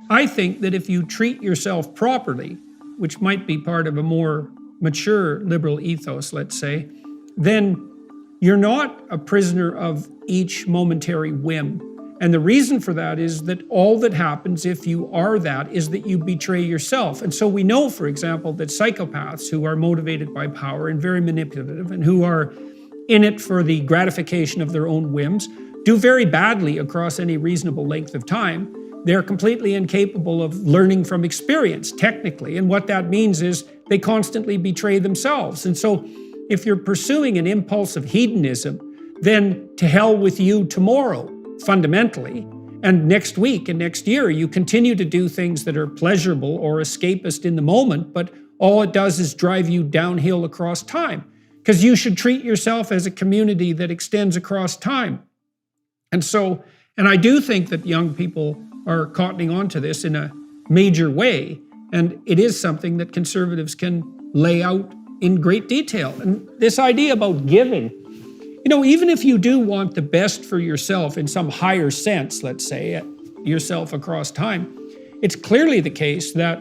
I think that if you treat yourself properly, which might be part of a more mature liberal ethos, let's say, then you're not a prisoner of each momentary whim. And the reason for that is that all that happens if you are that is that you betray yourself. And so we know, for example, that psychopaths who are motivated by power and very manipulative and who are in it for the gratification of their own whims do very badly across any reasonable length of time. They're completely incapable of learning from experience, technically. And what that means is they constantly betray themselves. And so if you're pursuing an impulse of hedonism, then to hell with you tomorrow, fundamentally. And next week and next year, you continue to do things that are pleasurable or escapist in the moment, but all it does is drive you downhill across time. Because you should treat yourself as a community that extends across time. And I do think that young people are cottoning onto this in a major way. And it is something that conservatives can lay out in great detail. And this idea about giving, even if you do want the best for yourself in some higher sense, let's say, yourself across time, it's clearly the case that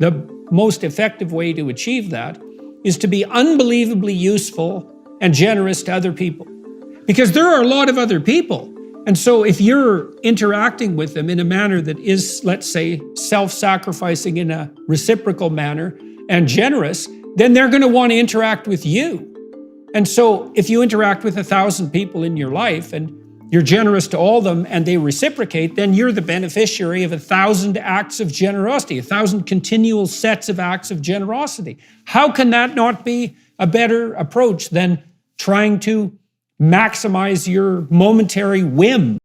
the most effective way to achieve that is to be unbelievably useful and generous to other people. Because there are a lot of other people. And so if you're interacting with them in a manner that is, let's say, self-sacrificing in a reciprocal manner and generous, then they're going to want to interact with you. And so if you interact with 1,000 people in your life and you're generous to all of them and they reciprocate, then you're the beneficiary of 1,000 acts of generosity, 1,000 continual sets of acts of generosity. How can that not be a better approach than trying to maximize your momentary whim?